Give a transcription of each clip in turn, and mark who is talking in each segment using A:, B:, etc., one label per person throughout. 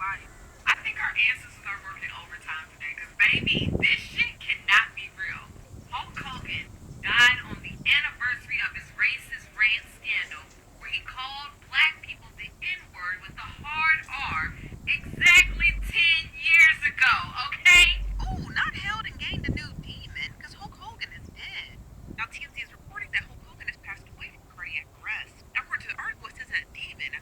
A: life. I think our ancestors are working overtime today because, baby, this shit cannot be real. Hulk Hogan died on the anniversary of his racist rant scandal where he called black people the N-word with the hard R exactly 10 years ago, okay? Ooh, not held and gained a new demon because Hulk Hogan is dead. Now, TMZ is reporting that Hulk Hogan has passed away from cardiac arrest. Now, according to the article, it says that demon,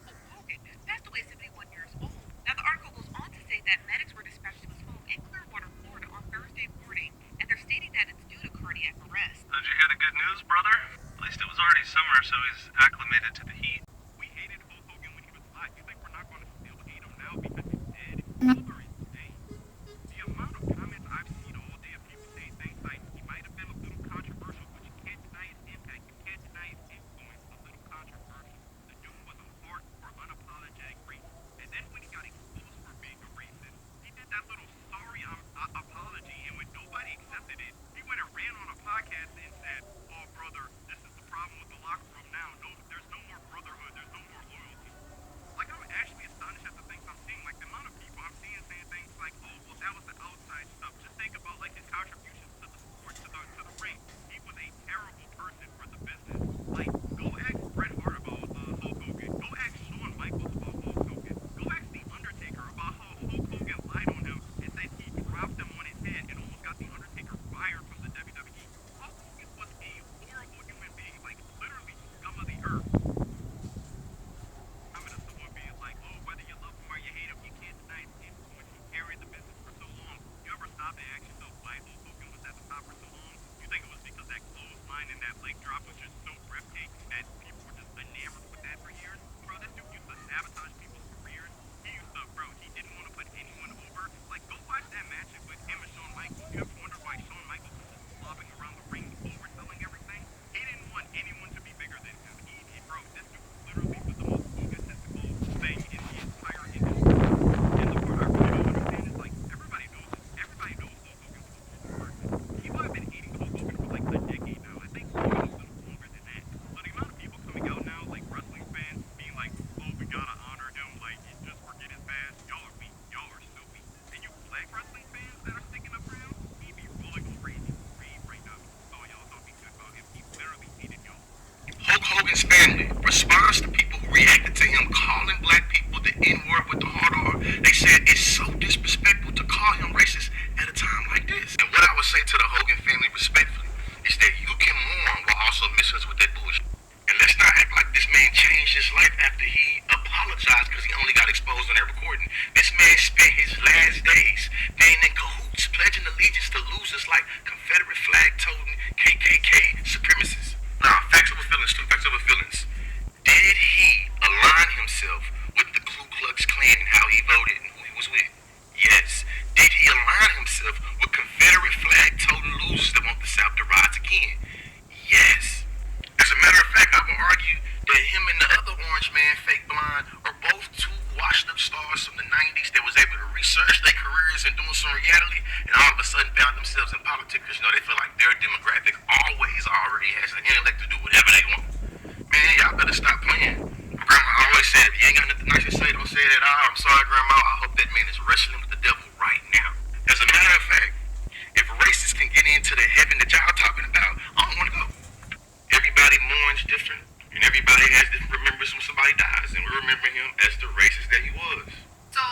A: Hulk Hogan, passed away at 71 years old. Now, the article goes on to say that medics were dispatched to his home in Clearwater, Florida on Thursday morning, and they're stating that it's due to cardiac arrest.
B: Did you hear the good news, brother? At least it was already summer, so he's acclimated to the heat.
C: We hated Hulk Hogan when he was alive. You think we're not going to still hate him now because he's dead? People are insane. The amount of comments I've seen all day of people saying things like, he might have been a little controversial, but you can't deny his impact. You can't deny his influence. A little controversial. The dude was a hardcore, unapologetic racist. And then when he got exposed for being a racist, he did that little sorry apology, and when nobody accepted it, he went and ran on a podcast and said, oh, brother, this is the problem with the locker room now. No, there's no more brotherhood. There's no more loyalty. Like, I'm actually astonished at the things I'm seeing. Like, the amount of people I'm seeing saying things like, oh, well, that was the outside stuff. Just think about, like, his contributions to the sport, to the ring. He was a terrible person for the business. Like, go ask Bret Hart about Hulk Hogan. Go ask Shawn Michaels about Hulk Hogan. Go ask The Undertaker about how Hulk Hogan lied on him and said he dropped him on his head and almost got The Undertaker fired from the WWE. Hulk Hogan was a horrible human being, like, literally scum of the earth. I'm in someone being like, oh, whether you love him or you hate him, you can't deny his influence. He carried the business for so long. You ever stop and ask yourself why Hulk Hogan was at the top for so long? You think it was because that clothesline and that leg drop was just so breathtaking that people were just enamored with that for years? Bro, this dude used to sabotage people's careers. He didn't want to put anyone over. Like, go watch that match with him and Shawn Michaels. You ever wondered why Shawn Michaels was just slobbing around the ring, overselling everything? He didn't want anyone to be bigger than him. Bro, this dude literally was the most egotistical thing in the entire industry. And the part I really don't understand is, like, everybody knows Hulk Hogan was a horrible person. People have been hating Hulk Hogan for like a decade now. I think even a little longer than that. So the amount of people coming out now, like wrestling fans, being like, oh, we gotta honor him, like, just forget his past. Y'all are weak. Y'all are so weak. And you black wrestling fans that are sticking up for him, he be rolling over in his grave right now. Oh, y'all talking good about him. He literally hated y'all.
D: Hulk Hogan's family responds to people who reacted to him calling black people the N-word with the hard R. They said it's so disrespectful to call him racist at a time like this. And what I would say to the Hogan family respectfully is that you can mourn while also miss us with that bullshit. And let's not act like this man changed his life after he apologized because he only got exposed on that recording. This man spent his last days being in cahoots, pledging allegiance to losers like Confederate flag-toting KKK supremacists. Now, facts over feelings, too. Facts over feelings. Did he align himself with the Ku Klux Klan and how he voted and who he was with? Yes. Did he align himself with Confederate flag-toting losers that want the South to rise again? Yes. As a matter of fact, I would argue that him and the other orange man, Fake Blonde, are both two washed-up stars from the 90s that was able to research their careers and doing some reality, and all of a sudden found themselves in politics because, they feel like their demographic always already has the intellect to do whatever they want. Man, y'all better stop playing. Grandma always said, if you ain't got nothing nice to say, don't say it at all. I'm sorry, Grandma. I hope that man is wrestling with the devil right now. As a matter of fact, if racists can get into the heaven that y'all talking about, I don't want to go. Everybody mourns different, and everybody has different remembrance when somebody dies, and we remember him as the racist that he was.
A: So,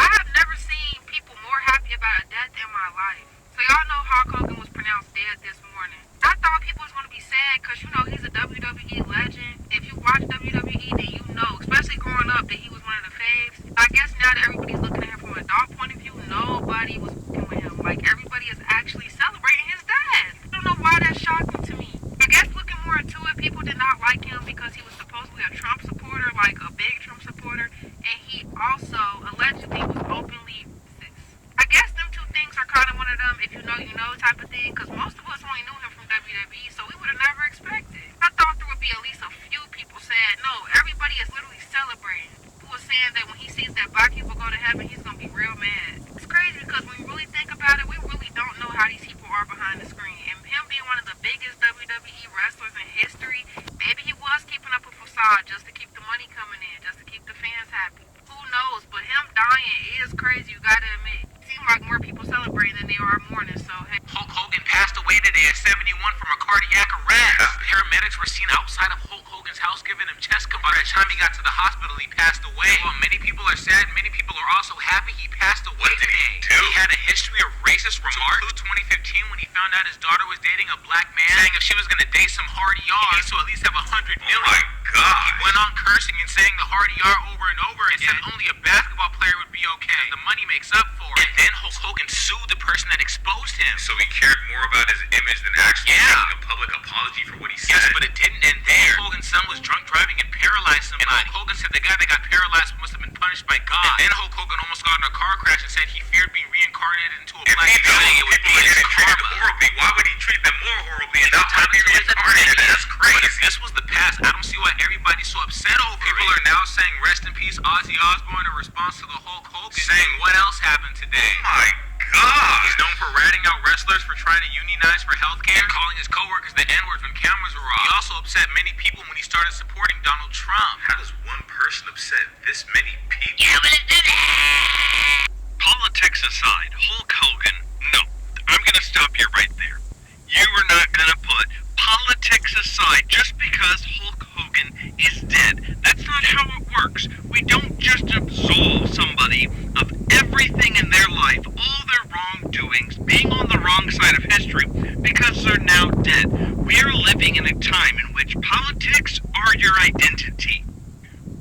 A: I have never seen people more happy about a death in my life. So y'all know Hulk Hogan was pronounced dead this morning. I thought people was going to be sad because, he's a WWE legend. If you watch WWE, then you know, especially growing up, that he was one of the faves. I guess now that everybody's looking at him from a dog point of view, nobody was fucking with him. Like, everybody is actually celebrating his death. I don't know why that's shocking to me. I guess looking more into it, people did not like him because he was supposedly a Trump supporter, like a big Trump supporter, and he also allegedly was openly racist. I guess them two things are kind of one of them if you know type of thing, because most of us only knew him from WWE, so we would have never expected. I thought there would be at least a few people saying, no, everybody is literally celebrating. Who was saying that when he sees that black people go to heaven, he's going to be real mad. It's crazy because when you really think about it, we really don't know how these people are behind the screen. And him being one of the biggest WWE wrestlers in history, maybe he was keeping up a facade just to keep the money coming in, just to keep the fans happy. Who knows? But him dying is crazy, you gotta admit. Seems like more people celebrating than they are mourning, so hey.
E: Hulk Hogan passed away today at 71 from a cardiac arrest. Paramedics were seen outside of Hulk Hogan's house giving him chest comfort. By the time he got to the hospital, he passed away. Well, many people are sad, many people are also happy he passed away today. He had a history of racist remarks. 2015 when he found out his daughter was dating a black man, saying if she was gonna date some hard ER, he needs to at least have 100 million.
D: Oh my God.
E: He went on cursing and saying the hard ER over and over and said only a basketball player would be okay. The money makes up for it. And then Hulk Hogan sued the person that exposed him.
D: So he cared more about his image than actually making a public apology for what he said.
E: Yes, but it didn't end there. Hogan's son was drunk driving and paralyzed somebody. And Hulk Hogan said the guy that got paralyzed must have been punished by God. And then Hulk Hogan almost got in a car crash and said he feared being reincarnated into a black man. It would be his karma.
D: Horribly, why would he treat them more horribly and not want to be reincarnated? That's crazy.
E: But if this was the past, I don't see why everybody's so upset over it. People are now saying rest in peace Ozzy Osbourne in response to the Hulk Hogan. Saying what else happened today?
D: Oh my God.
E: He's known for ratting out wrestlers for trying to unionize for healthcare and calling his coworkers the N-words when cameras were off. He also upset many people when he started supporting Donald Trump.
D: How does one person upset this many people?
A: Yeah, but let's do that!
C: Politics aside, Hulk Hogan, no, I'm gonna stop you right there. You are not gonna put politics aside just because Hulk Hogan is dead. That's not how it works. We don't just absolve somebody of everything in their life, all their wrongdoings, being on the wrong side of history, because they're now dead. We are living in a time in which politics are your identity.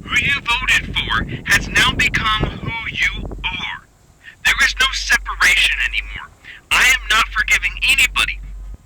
C: Who you voted for has now become who you are. There is no separation anymore. I am not forgiving anybody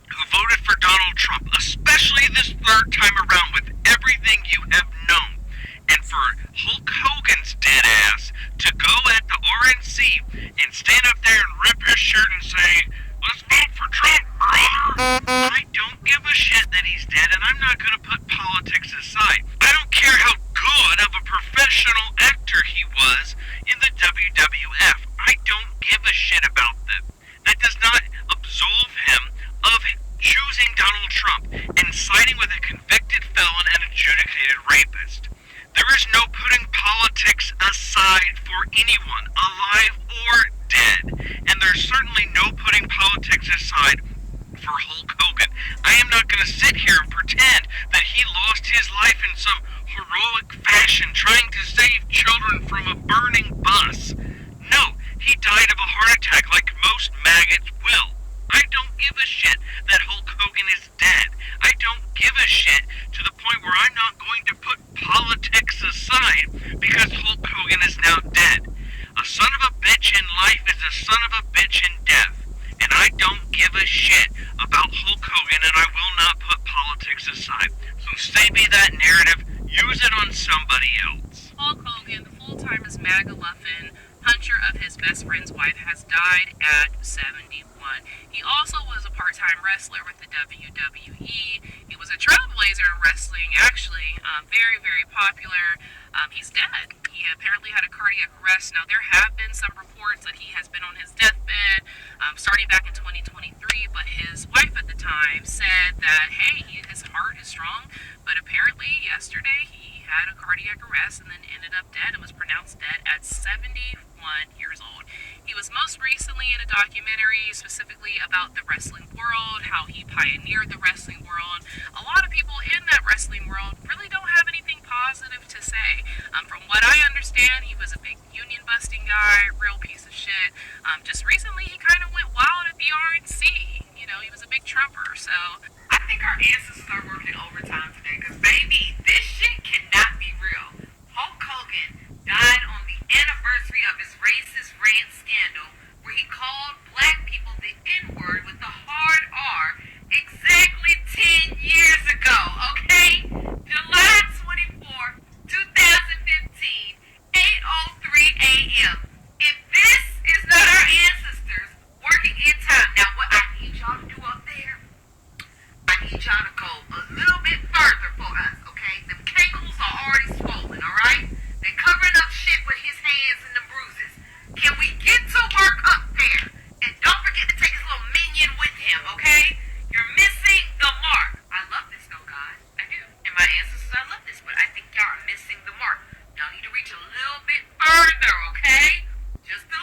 C: who voted for Donald Trump, especially this third time around with everything you have known. And for Hulk Hogan's dead ass to go at the RNC and stand up there and rip his shirt and say, let's vote for Trump, brother. I don't give a shit that he's dead, and I'm not going to put politics aside. I don't care how good of a professional actor he was in the WWF. I don't give a shit about that. That does not absolve him of choosing Donald Trump and siding with a convicted felon and adjudicated rapist. There is no putting politics aside for anyone, alive or dead. And there's certainly no putting politics aside for Hulk Hogan. I am not going to sit here and pretend that he lost his life in some heroic fashion trying to save children from a burning bus. No, he died of a heart attack like most maggots will. I don't give a shit that Hulk Hogan is dead. I don't give a shit to the point where I'm not going to put politics aside because Hulk Hogan is now dead. A son of a bitch in life is a son of a bitch in death. And I don't give a shit about Hulk Hogan, and I will not put politics aside. So save me that narrative, use it on somebody else.
A: Hulk Hogan, the full-timers MAGA-luffin, puncher of his best friend's wife, has died at 71. He also was a part-time wrestler with the WWE. He was a trailblazer in wrestling, actually, very, very popular. He's dead. He apparently had a cardiac arrest. Now, there have been some reports that he has been on his deathbed, starting back in 2023, but his wife at the time said that, hey, his heart is strong, but apparently yesterday he had a cardiac arrest and then ended up dead and was pronounced dead at 71 years old. He was most recently in a documentary specifically about the wrestling world, how he pioneered the wrestling world. A lot of people in that wrestling world really don't have anything positive to say. From what I understand, he was a big union busting guy, real piece of shit. Just recently he kind of went wild at the RNC. You know, he was a big Trumper, so
F: I think our ancestors are working overtime today, because baby, this shit cannot be real. Hulk Hogan died on the anniversary of his racist rant scandal, where he called black people the N-word with the hard R exactly 10 years ago, okay? July 24, 2015, 8:03 a.m. If this is not our ancestors working in time, now what I need y'all to do up there, I need y'all to go a little bit further for us, okay? Them cankles are already swollen, alright? They covering up shit with his hands and the bruises. Can we get to work up there? And don't forget to take his little minion with him, okay? You're missing the mark. I love this though, guys. I do. And my ancestors, I love this, but I think y'all are missing the mark. Y'all need to reach a little bit further, okay? Just a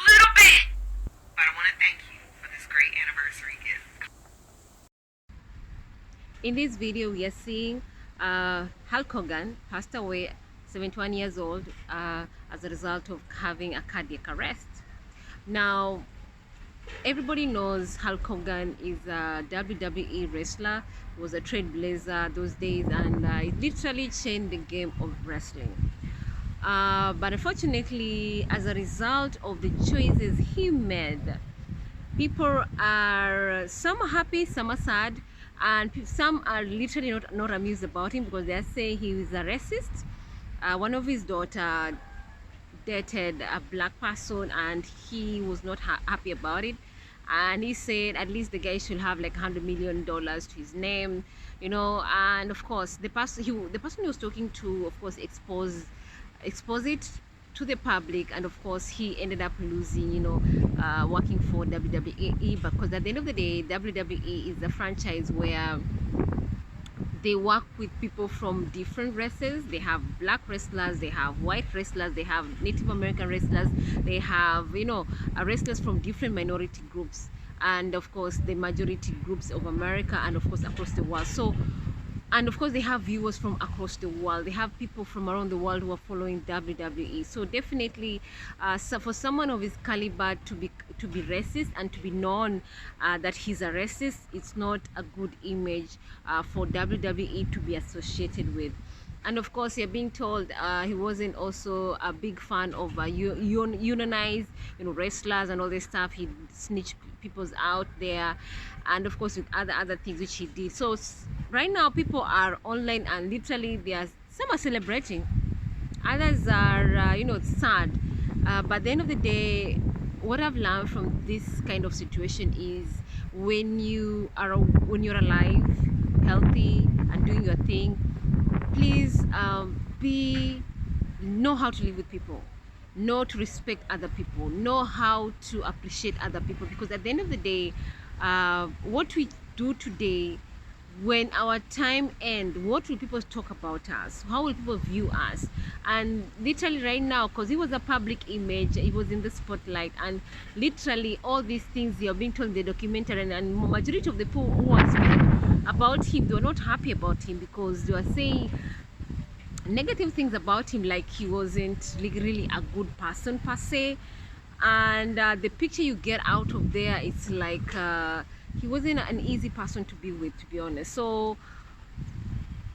G: In this video, we are seeing Hulk Hogan passed away, 71 years old, as a result of having a cardiac arrest. Now, everybody knows Hulk Hogan is a WWE wrestler. He was a trailblazer those days, and he literally changed the game of wrestling. But unfortunately, as a result of the choices he made, people are, some are happy, some are sad, and some are literally not amused about him because they are saying he is a racist. One of his daughter dated a black person and he was not happy about it, and he said at least the guy should have like $100 million to his name, you know. And of course the person he was talking to, of course, expose it to the public, and of course he ended up losing, you know, working for WWE, because at the end of the day WWE is a franchise where they work with people from different races. They have black wrestlers, they have white wrestlers, they have Native American wrestlers, they have, you know, wrestlers from different minority groups, and of course the majority groups of America, and of course across the world. So, and of course they have viewers from across the world. They have people from around the world who are following WWE. So definitely, so for someone of his caliber to be racist and to be known that he's a racist, it's not a good image for WWE to be associated with. And of course, you're being told he wasn't also a big fan of unionized, you know, wrestlers and all this stuff. He snitched people's out there, and of course with other things which he did. So right now people are online, and literally some are celebrating, others are you know, sad. But at the end of the day, what I've learned from this kind of situation is when you're alive, healthy, and doing your thing, please know how to live with people, know to respect other people, know how to appreciate other people, because at the end of the day, what we do today, when our time ends, what will people talk about us? How will people view us? And literally right now, because he was a public image, he was in the spotlight, and literally all these things you're being told in the documentary, and majority of the people who are speaking about him, they were not happy about him because they were saying negative things about him, like he wasn't really a good person per se. And the picture you get out of there, it's like he wasn't an easy person to be with, to be honest. So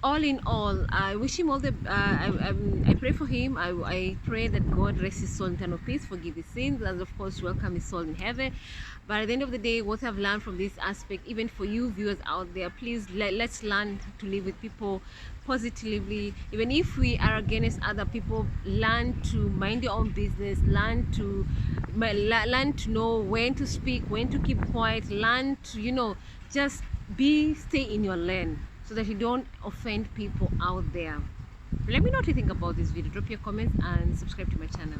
G: all in all, I wish him all the I pray for him. I pray that God rest his soul in eternal peace, forgive his sins, and of course welcome his soul in heaven. But at the end of the day, what I've learned from this aspect, even for you viewers out there, please let's learn to live with people positively. Even if we are against other people, learn to mind your own business, learn to know when to speak, when to keep quiet, learn to, you know, just stay in your lane, so that you don't offend people out there. Let me know what you think about this video. Drop your comments and subscribe to my channel.